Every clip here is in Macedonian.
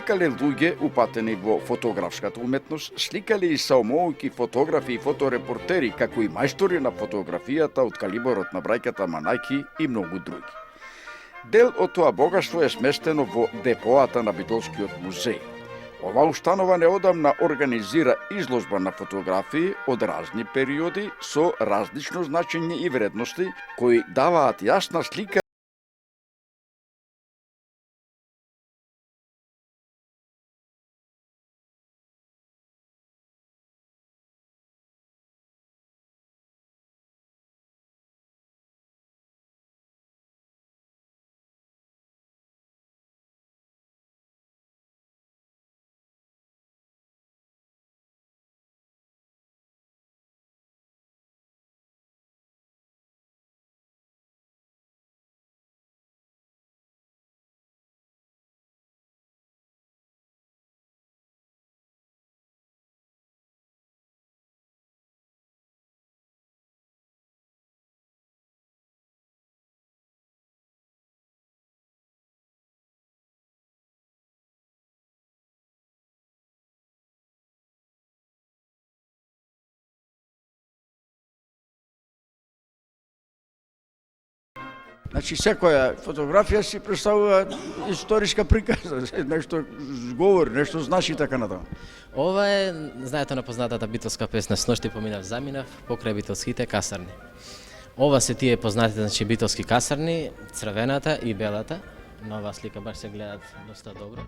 сликале луѓе упатени во фотографската уметност, сликале и саумоуки фотографи и фоторепортери, како и мајстори на фотографијата од калибарот на браќата Манајки и многу други. Дел од тоа богатство е сместено во депоата на Битолскиот музеј. Ова установа неодамна организира изложба на фотографии од разни периоди со различно значење и вредности, кои даваат јасна слика Значи, секоја фотографија си представува историска приказна, нешто зговор, нешто значи така натаму. Ова е, знаете, на познатата битолска песна "Сношти поминав заминав покрај битолските касарни". Ова се тие познатите, значи, битолски касарни, црвената и белата. На оваа слика баш се гледаат доста добро.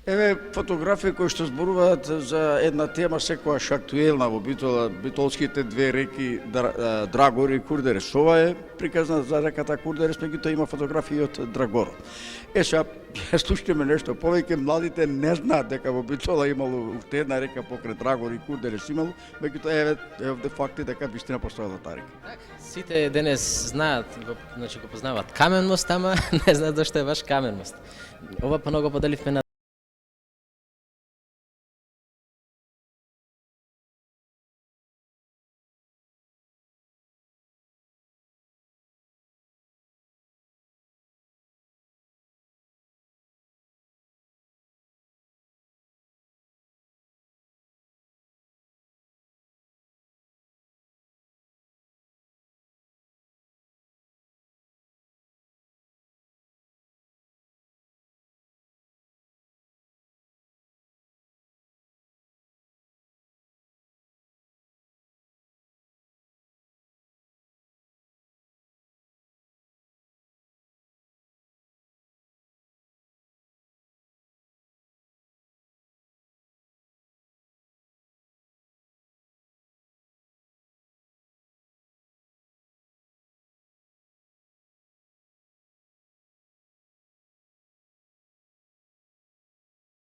Еве фотографии кои што зборуваат за една тема секогаш актуелна во Битола, битолските две реки Драгор и Курдерес. Ова е приказна за реката Курдерес, меѓутоа има фотографии од Драгорот. Сега ја слушаме нешто повеќе, младите не знаат дека во Битола имало уште една река покрај Драгор и Курдерес имало, меѓутоа еве овде факти дека вистина постоела таа река. Сите денес знаат, значи го познаваат Камен мост, ама не знаат зашто е баш Камен мост. Ова много поделивме на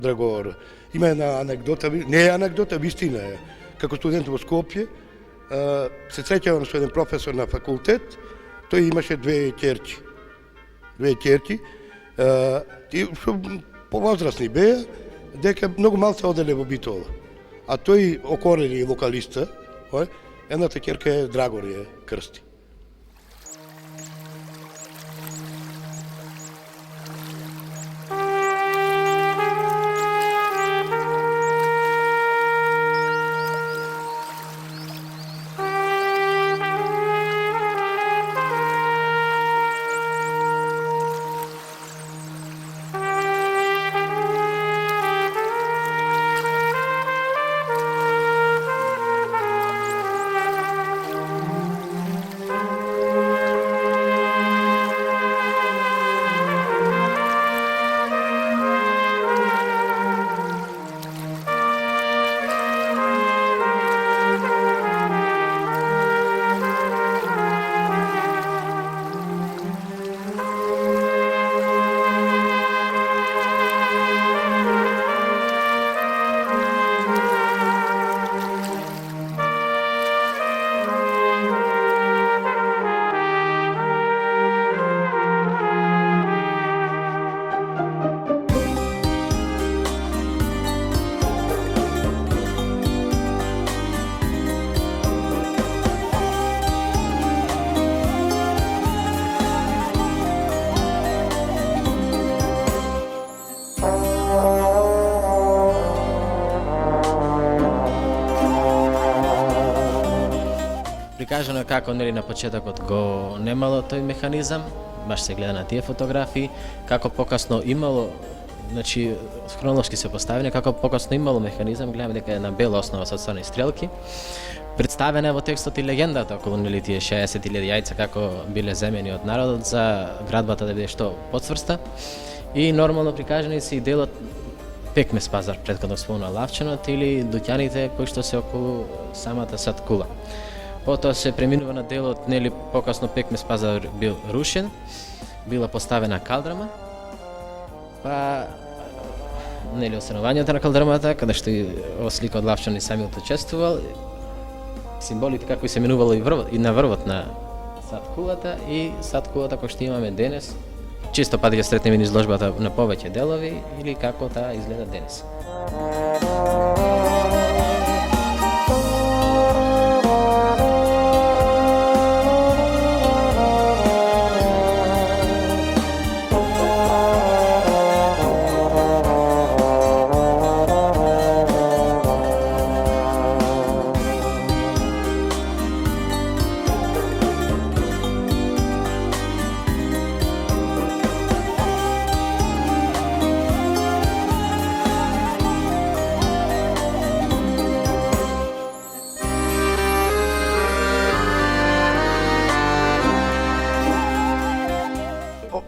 Драгор. Има една анекдота, не е анекдота, вистина е. Како студент во Скопје, се среќавам со еден професор на факултет, тој имаше две ќерки. И што повозрасни беа, дека многу малце оделе во Битола. А тој окорени локалиста, едната ќерка е Драгор е крсти. Прикажано е како нели на почетокот го немало тој механизам, баш се гледа на тие фотографии, како покасно имало, значи хронолошки се поставени, како покасно имало механизам, гледаме дека е на бела основа со црни стрелки. Представена е во текстот и легендата околу нели тие 60.000 јајца како биле земени од народот за градбата да биде што потврста. И нормално прикажани се и делот Пекмес пазар, претходно спомнал Лавчанот, или дуќаните кои што се околу самата Саткула. Потоа се преминува на делот, нели покасно Пекмес пазар бил рушен, била поставена калдрама, па нели останувањето на калдрамата, каде што и ослика од Лавчан и самиот учествувал, символите како и се минувало и на врвот на Саткулата и Саткулата кој што имаме денес. Често пати ја сретнеме низ изложбата на повеќе делови или како таа изгледа денес.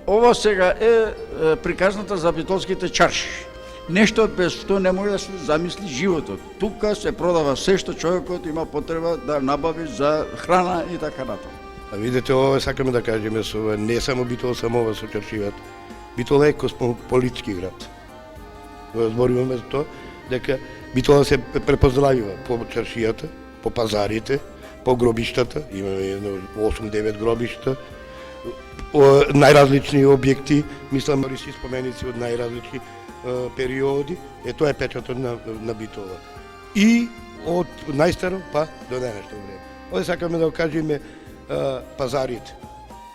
Ова сега е приказната за битолските чарши. Нешто без што не може да се замисли животот. Тука се продава се што човекот има потреба да набави за храна и така натаму. А видите, ова сакаме да кажеме со ова, не само Битол самого со чаршијата. Битол е космополитски град. Зборуваме за тоа дека Битола се препознавива по чаршијата, по пазарите, по гробиштата, имаме 8-9 гробишта, најразлични објекти, мислам риси споменици од најразлични периоди, тоа е печатот на Битола. И од најстаро па до денешно време. Овде сакаме да кажеме пазарите,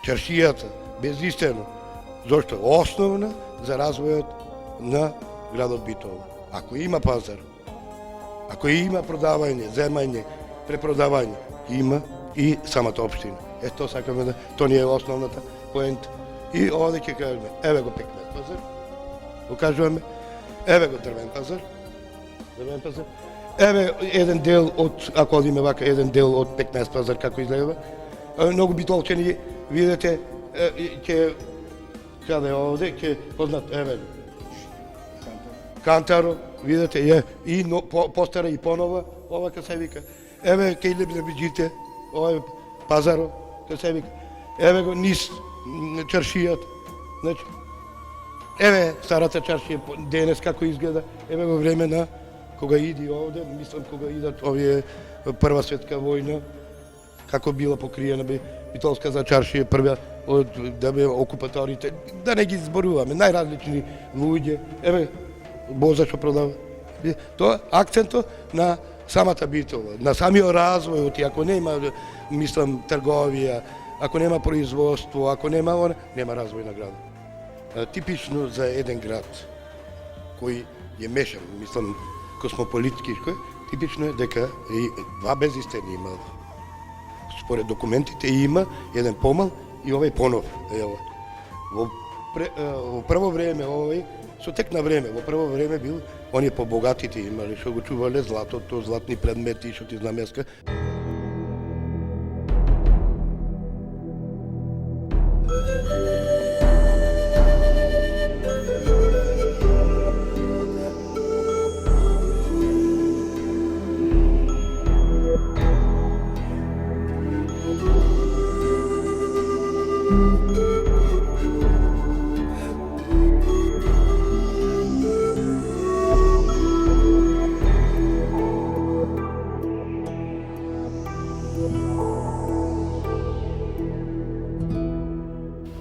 чаршијата, безистено, зашто основна за развојот на градот Битола. Ако има пазар, ако има продавање, земање, препродавање, има и самата општина. Тоа сакаме да, тоа ни е основната поента. И овде ќе кажеме, еве го пекмез пазар, го кажуваме, еве го дрвен пазар, еве еден дел од, ако одиме вака, еден дел од пекмез пазар како изгледа. Многу битолчани, видите, ќе каде овде, ќе познат, еве Кантаро, видите, е и постара и понова, ова ка се вика. Еве кај Лебедиите, ова е пазаро, ка се вика. Еве го низ чаршијата. Значи, еве старата чаршија денес како изгледа, еве во време на кога иди овде, мислам кога идат овие Прва светска војна, како била покриена Битолска за чаршија прва од да бе окупаторите, да не ги зборуваме, најразлични луѓе, еве Боза што продава. Тоа акцентот на самата Битола, на самиот развој, ако нема, мислам, трговија, ако нема производство, ако нема развој на градот. Типично за еден град кој е мешан, мислам, космополитски, типично е дека и два безистени има. Според документите има еден помал и овој понов. Во прво време овој со тек на време, во прво време бил, оние побогатите имали, што го чувале златото, златни предмети, што ти знамеска.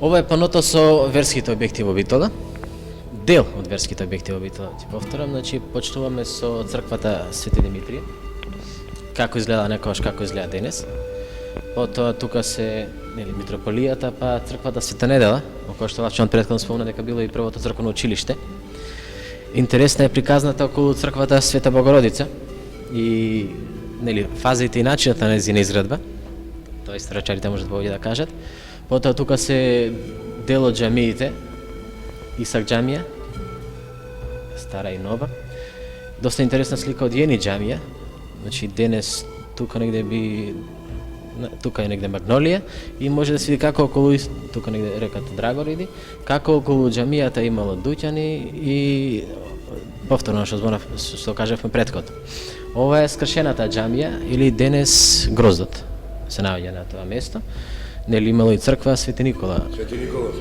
Ова е паното со верските објекти во Битола. Дел од верските објекти во Битола, ќе повторам, значи почнуваме со црквата Свети Димитрije, како изгледа некогаш, како изгледа денес. Потоа тука се митрополијата, па црквата Света Недела, во која што Лачан претходно спомна дека било и првото црковно училиште. Интересна е приказната околу црквата Света Богородица и фазите и начинот на нејзина изградба. Тоа историчарите можат повеќе да кажат. Потоа тука се дел од џамиите, Исак џамија, стара и нова. Доста интересна слика од Јени џамија, значи денес тука негде тука е негде Магнолија и може да се види како околу тука негде реката Драгориди, како околу џамијата имало дуќани и повторно што кажавме претходно. Ова е скршената џамија или денес гроздот се наоѓа на тоа место. Имало и црква Свети Никола. Свети Никола.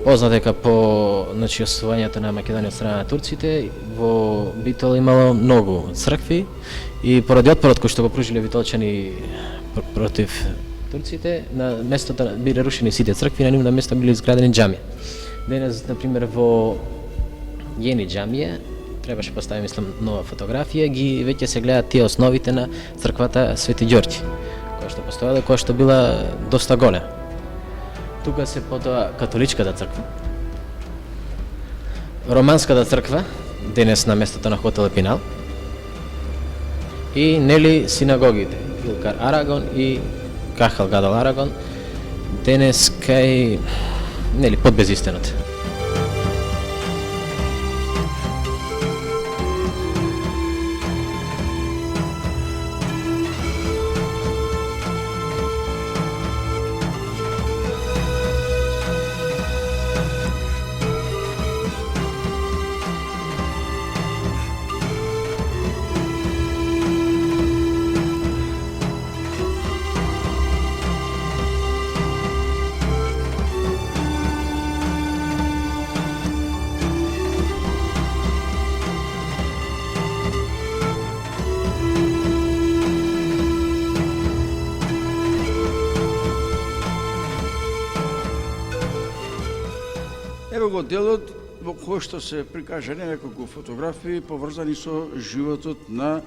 Познат дека по освојањето на Македонија од страна на турците, во Битол имало многу цркви и поради отпорот кој што го пружиле битолчани против турците, на местото биле рушени сите цркви, на нивно место биле изградени џамија. Денес, например, во Јени џамија, требаше постави, мислам, нова фотографија, ги веќе се гледаат тие основите на црквата Свети Ѓорѓи, која што постоела, која што била доста голема. Тука се потоа католичката црква, романската црква, денес на местото на хотел Епинал, и синагогите, Илкар Арагон и Кахал Гадал Арагон, денес кај под безистеното. го делот во кој што се прикажани неколку фотографии поврзани со животот на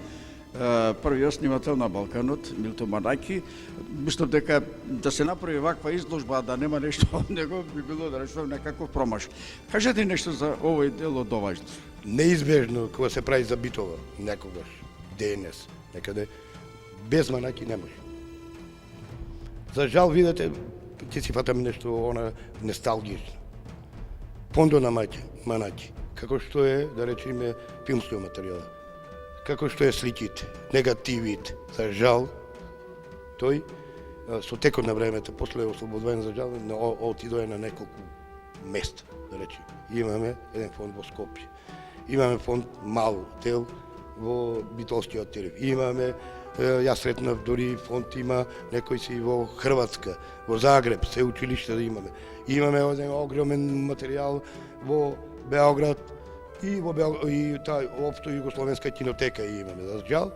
првиот снимател на Балканот, Милто Манајки. Мислам дека да се направи ваква изложба, а да нема нешто од него, би било да речем некаков промаш. Кажете нешто за овој дел од ова изложба. Неизбежно кога се прави за битова некогаш, денес, некаде, без Манајки не може. За жал, видите, ќе си фатаме нешто она носталгично. Фондо на Манајки, како што е, да речеме, филмскиот материјал, како што е сликите, негативите. За жал, тој со текот на времето, после ослободен за жал, отидоа на неколку места, да речеме. Имаме еден фонд во Скопје, имаме фонд мал дел во Битолскиот терен, имаме, јас сретнав дори фонд има некој си во Хрватска, во Загреб, се училиште да имаме. Имаме еден огромен материјал во Београд и во и таа општо југословенска кинотека имаме. За жал,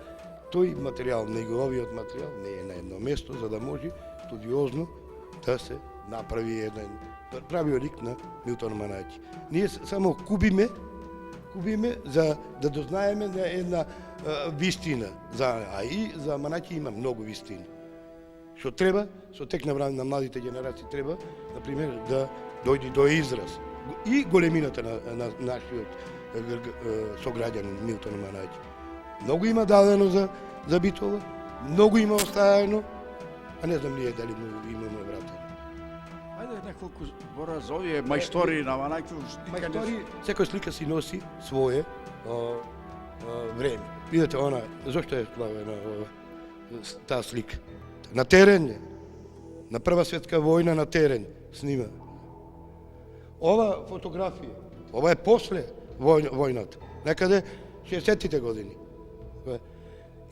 тој материјал, неговиот материјал не е на едно место за да може студиозно да се направи еден правиот лик на Милтон Манајки. Ние само кубиме за да дознаеме на една вистина. А и за Манајки има многу вистини. Што треба, со тек на време на младите генерации треба, например, да дојде до израз и големината на нашиот сограѓанин Милтон Манајки. Многу има дадено за Битола, многу има оставено, а не знам ние дали имаме вратено. Ајде неколку збора за овие мајстори на Манајки. Мајстори, секој слика си носи свое време. Видете она, зошто е славена таа слика? На терен е. На Прва светска војна на терен снима. Ова фотографија, ова е после војната, некаде 60-тите години.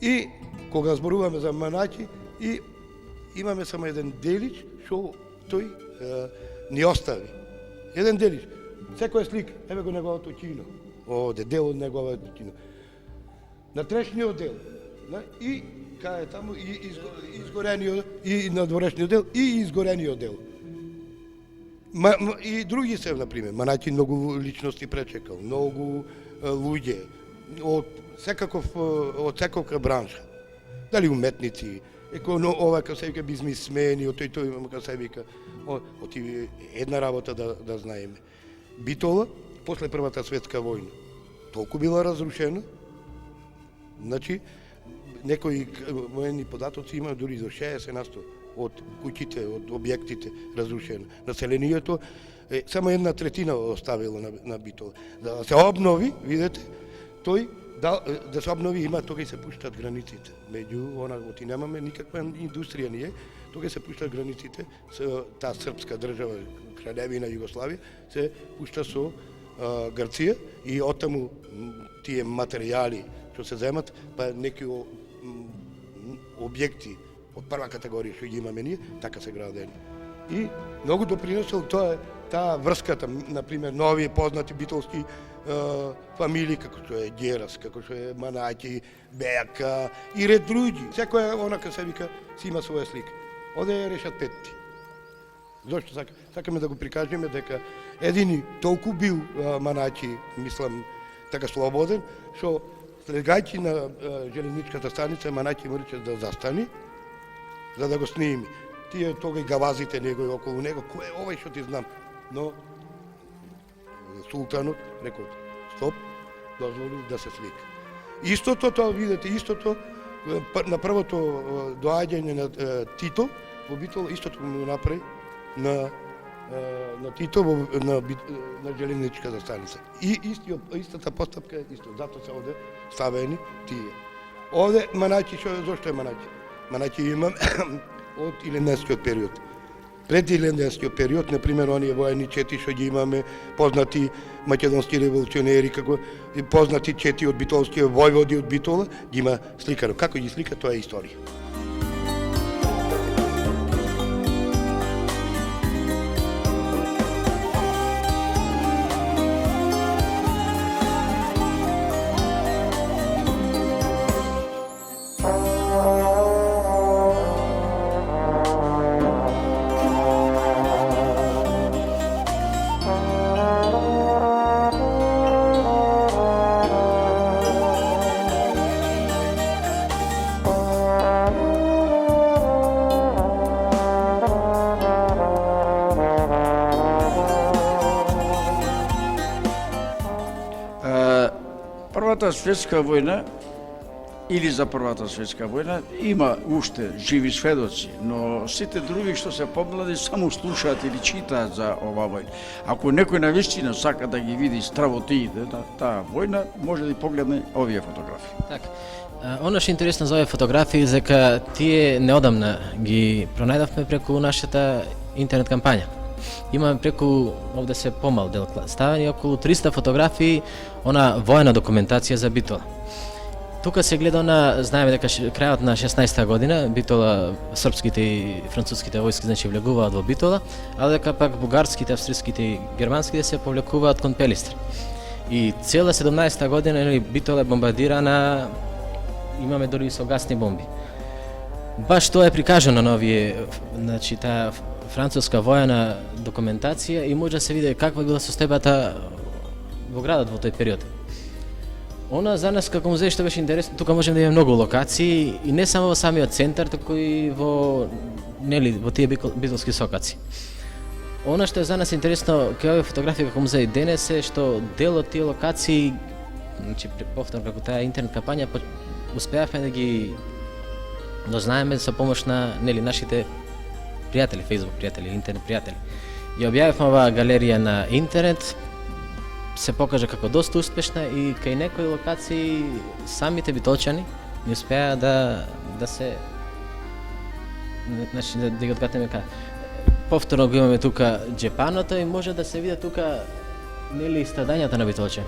И кога зборуваме за Манајки, и имаме само еден делич што тој ни остави. Еден делич. Секоја слика, еве го неговото кино. Овде дел од неговото кино. На трешниот дел, и кај таму и изгорениот и надворешниот дел и изгорениот дел. И други се, например, Манајки многу личности пречекал, многу луѓе од секаква бранша. Дали уметници, ова како се вика бизнисмени, од тој како се вика, од една работа да знаеме. Битола после Првата светска војна толку била разрушена. Значи, некои воени податоци има дури до 60% од куќите, од објектите разрушено. Населението само 1/3 оставило на Битола. Да се обнови, видите, тој да се обнови има, тогаш се пуштат границите. Меѓу она оти немаме никаква индустрија ние, тогаш се пуштат границите со таа српска држава, Краљевина Југославија, се пушта со Грција и оттаму тие материјали што се земат, па некои објекти од прва категорија што ги имаме ние, така се градени. И многу допринесел таа врската, например, нови познати битолски фамилии, како што е Герас, како што е Манајки, Бејака и ред други. Секоја онака се вика си има своја слика. Оде ја решат петти. Зошто сакаме да го прикажеме дека едини толку бил Манајки, мислам, така слободен, што слегајќи на железничката станица, Манајки мораше да застани, за да го сними. Тие тога и гавазите негови околу него, кој е овој што ти знам? Но султанот рекол, стоп, дозволи да се слика. Истото тоа, видите, истото, на првото доаѓање на Тито, во Битола, истото му направи на Тито на железничката станица. И истата постапка е исто, зато се оде ставени тие. Оде Манајки, зошто е Манајки? Манајки има од Илинденскиот период. Пред Илинденскиот период, например, оние воени чети што ги имаме, познати македонски револуционери, како и познати чети од битолскиот војводи од Битола, ги има сликано. Како ги слика, тоа е историја. Втората светска војна или за Првата светска војна има уште живи сведоци, но сите други што се помлади само слушаат или читаат за ова војна. Ако некој на вистина сака да ги види стравотиите на таа војна, може да погледне овие фотографии. Так. Оно што е интересно за овие фотографии е дека тие неодамна ги пронајдовме преку нашата интернет кампања. Имаме преку, овде се помал дел ставени, околу 300 фотографии, она војна документација за Битола. Тука се гледа на, знаеме дека крајот на 16-та година Битола, српските и француските војски значи влегуваат во Битола, а дека пак бугарските, австриските и германските се повлекуваат кон Пелистер. И цела 17-та година Битола е бомбардирана, имаме дори и со гасни бомби. Баш тоа е прикажано на овие, значи таа француска војна документација и може да се види каква била состојбата во градот во тој период. Она за нас како музеј што беше интересно, тука можеме да имаме многу локации и не само во самиот центар, туку и во тие битолски сокаци. Она што е за нас интересно кај овие фотографии како музеј денес е што дел од тие локации, значи повторно како таа интернет кампања, успеавме да ги дознаеме со помош на нашите пријатели, Facebook пријатели, интернет пријатели. Ја објавивме оваа галерија на интернет, се покажа како доста успешна и кај некои локации самите битолчани не успеа да се, значи да ги откатеме повторно го имаме тука џепаното и може да се види тука страдањата на битолчани.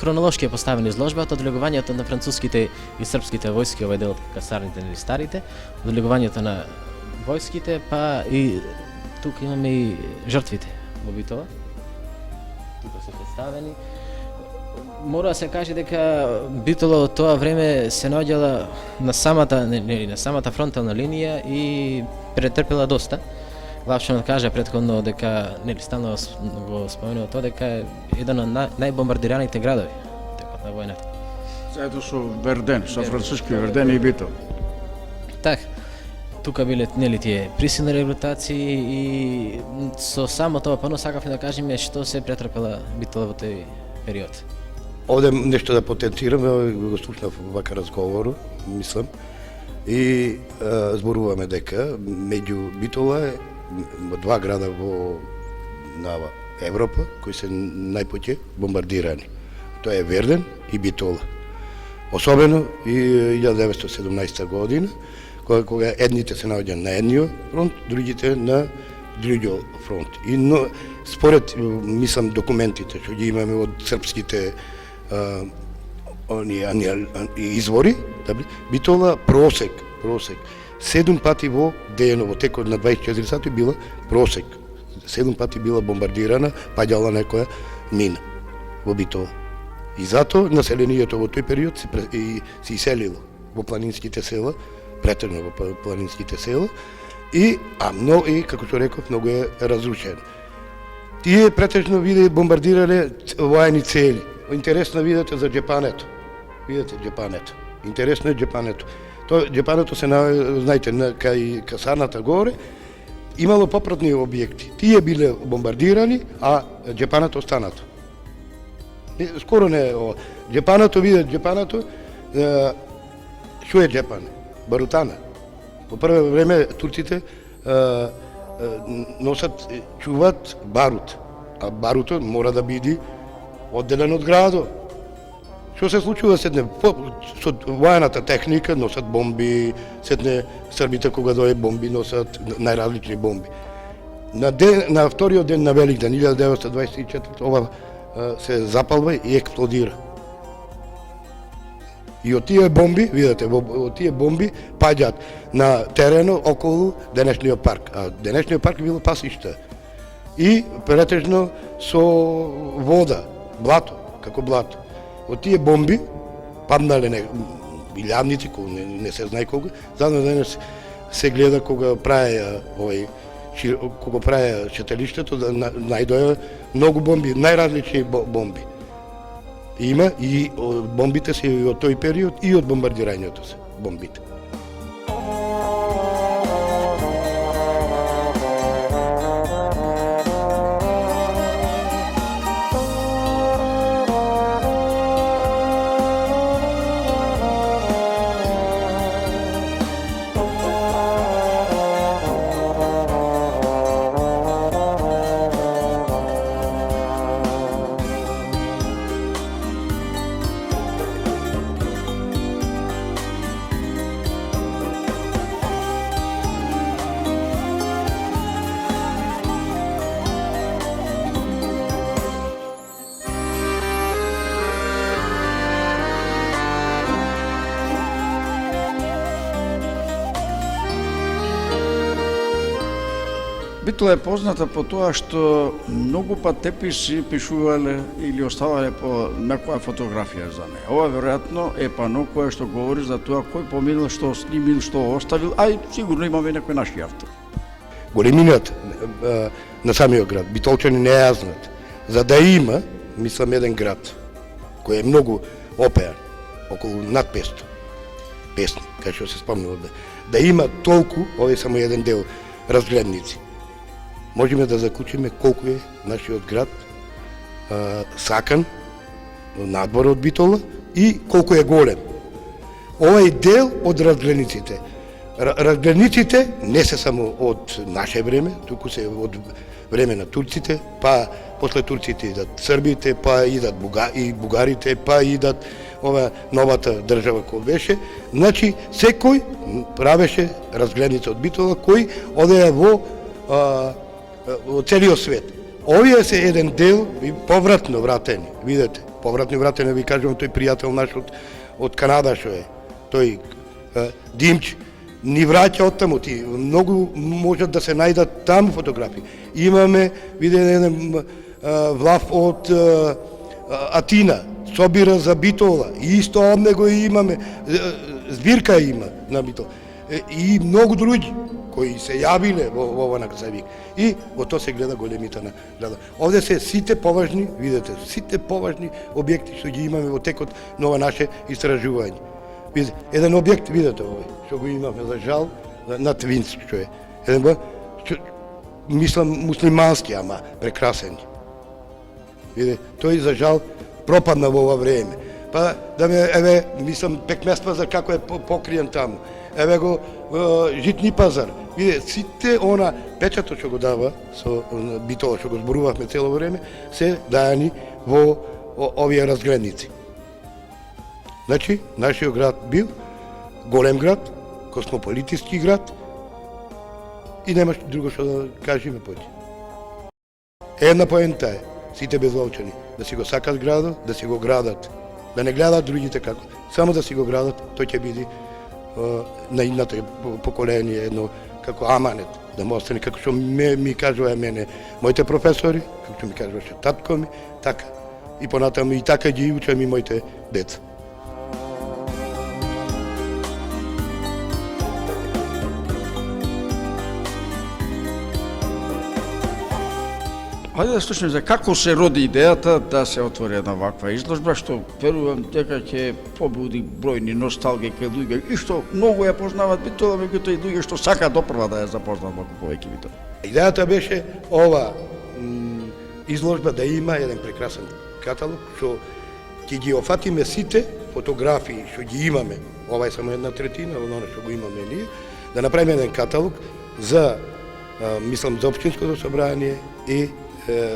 Хронолошки е поставена изложбата, одлегувањето на француските и српските војски, овој дел од касарните или старите, одлегувањето на војските, па и тука имаме и жртвите во Битола. Тука се представени. Мора да се каже дека Битола од тоа време се наоѓала на самата фронтална линија и претрпела доста. Главчанот кажа претходно дека стално го споменува тоа дека е еден од најбомбардираните градови текот на војната. Заедно со Верден, со француски Верден и Битол. Так. Тука биле тие присилни регрутации и со само тоа пано сакавме да кажеме што се претрпела Битола во тој период. Овде нешто да потенцирам, го слушнав вака разговору, мислам, и зборуваме дека меѓу Битола два града на Европа кои се најпоќе бомбардирани. Тоа е Верден и Битола. Особено и 1917 година, кога едните се наоѓа на едниот фронт, другите на другиот фронт. И според, мислам, документите што ги имаме од српските извори, Битола просек 7 пати во денот, во текот на 24 сати била просек. 7 пати била бомбардирана, паѓала некоја мина во Битола. И затоа населението во тој период се иселило во планинските села, претерно во планинските села, и како што реков, многу е разрушено. Тие претежно бомбардирале војни цели. Интересно видите за џепането. Видите џепането. Интересно е џепането. Џепането се знаете кај касарната горе имало попратни објекти. Тие биле бомбардирани, а џепането останато. Скоро не е ова. Џепането, видите џепането, што е џепане? Барутана. Во прво време турците чуваат барут, а барутот мора да биде одделен од градот. Што се случува седне со војната техника, носат бомби, седне србите кога дое бомби носат најразлични бомби. На вториот ден на Великден 1924 ова се запалва и експлодира. И од тие бомби, видите, од тие бомби паѓаат на терено околу денешниот парк. А денешниот парк било пасиште. И претежно со вода, блато, како блато. Од тие бомби паднале илјадници, не се знае кога. Задно денес се гледа кога праја читалиштето, најдоја многу бомби, најразлични бомби. Има и бомбите се и од тој период и од бомбардирањето се бомбите. Битола е позната по тоа што многу пат теписи пишувале или оставале по некоја фотографија за неја. Ова веројатно е пано кое што говори за тоа кој поминал, што снимил, што оставил, а и сигурно имаме некој наши автор. Големината на самиот град, битолчани не ја знаат. За да има, мислам, еден град кој е многу опеан, околу над 500 песни, кај што се спомнува, да има толку, ова е само еден дел, разгледници. Можеме да закучиме колку е нашиот град сакан надвор од Битола и колку е голем. Ова е дел од разгледниците. Разгледниците не се само од наше време, туку се од време на турците, па после турците идат србите, па идат и бугарите, па идат ова новата држава која беше. Значи, секој правеше разгледница од Битола кој одеја во целиот свет. Овие се еден дел повратно вратени, видете, повратно вратени, ви кажувам, тој пријател наш од Канада што е, тој Димч, ни враќа од таму, ти многу можат да се најдат таму фотографии. Имаме, виден еден влав од Атина, собира за Битола, и исто од него имаме, збирка има на Битола. И многу други кои се јавиле во ова на Касавик. И во тоа се гледа големита на градот. Овде се сите поважни, видите, сите поважни објекти што ги имаме во текот на ова наше истражување. Видите, еден објект, видите овој, што го имаме за жал, на Твинц, што е. Еден мислам муслимански, ама прекрасен. Видите, тој за жал пропадна во ова време. Па да ме, еве, мислам, пекмества за како е покриен таму. Еве го житни пазар. Виде, сите она печатот што го дава со Битола што го зборувавме цело време, се дајани во овие разгледници. Значи, нашиот град бил голем град, космополитички град и немаш друго што да кажеме поќе. Една поента е, сите безловчани, да си го сакат градот, да си го градат, да не гледат другите како, само да си го градат, тој ќе биде на идната поколение едно како аманет, да му остане како што ми кажува мене моите професори, како што ми кажуваше татко ми, така. И понатаму и така ги учам и моите деца. Ајде да слушаме за како се роди идејата да се отвори една ваква изложба, што верувам дека ќе побуди бројни носталги кај луѓе и што многу ја познаваат Битола, меѓутоа и луѓе што сакаат допрва да ја запознаат малку повеќе Битола. Идејата беше ова изложба да има еден прекрасен каталог што ќе ги офатиме сите фотографии што ги имаме. Ова е само една третина од она што го имаме ние, да направиме еден каталог за мислам за општинското собрание и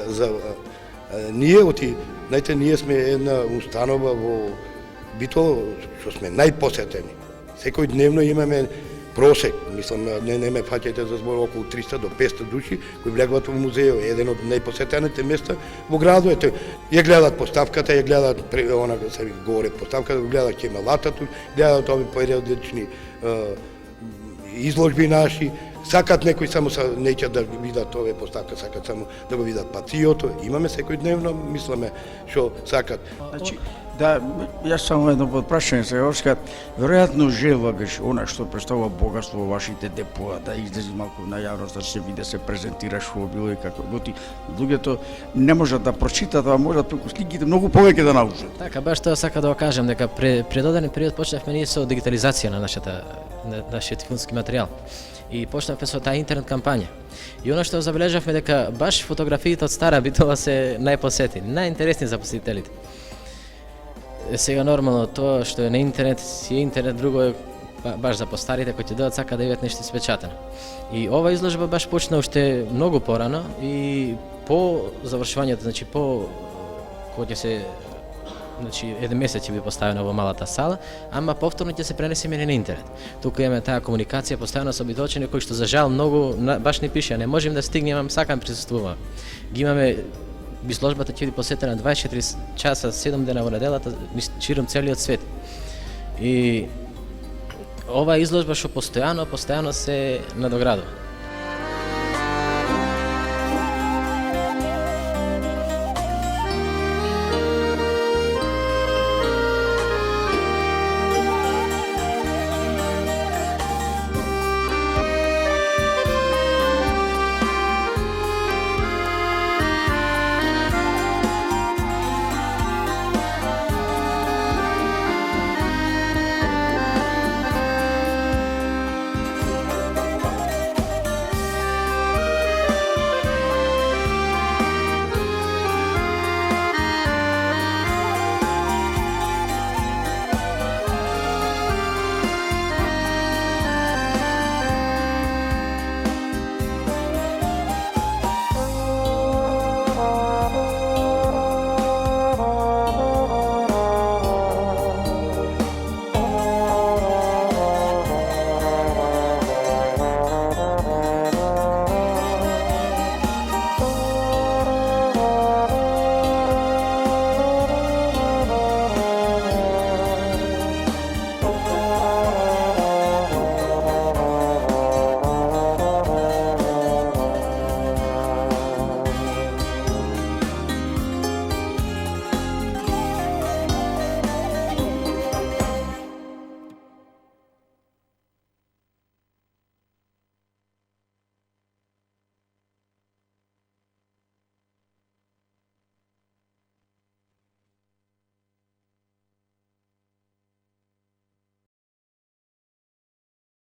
за ние знаете, ние сме една установа во Битола што сме најпосетени. Секој дневно имаме просек, мислам, не ме фаќајте за збор, околу 300 до 500 души кои влегуваат во музејот, еден од најпосетените места во градот. Ја гледаат поставката, ја гледаат она се горе поставката, гледаат кемелата, гледаат овие периодични изложби наши. Сакат некои само неќе да видат овие поставка, сакат само да го видат пацијото. Имаме секој дневно, мисламе што сакат. Значи, да, јас само едно подпрашање се Оскар, веројатно желбаш она што представува богатство во вашите депоа, да излези малку на јавност, да се види, се презентираш во било и како готи. Луѓето не можат да прочитат, а можат преку сликите многу повеќе да научат. Така, баш тоа сака да го кажам, дека пред одеден период почнавме ние со дигитализација на нашиот филмски материјал. И почнавме со таа интернет кампања. И она што забележавме дека баш фотографиите од стара Битола се најпосетени, најинтересни за посетителите. Сега нормално тоа што е на интернет, си е интернет, друго е баш за постарите кои ќе дојдат сака да видат нешто испечатено. И ова изложба баш почна уште многу порано и по завршувањето, значи по кога ќе се еден месец ќе биде поставено во малата сала, ама повторно ќе се пренесеме на интернет. Тука имаме таа комуникација постојано со битолчани кои што за жал многу баш не пише, не можеме да стигнеме, сакам присуствувам. Ги имаме изложбата ќе биде посетена 24 часа 7 дена во неделата широм целиот свет. И ова изложба што постојано се надоградува.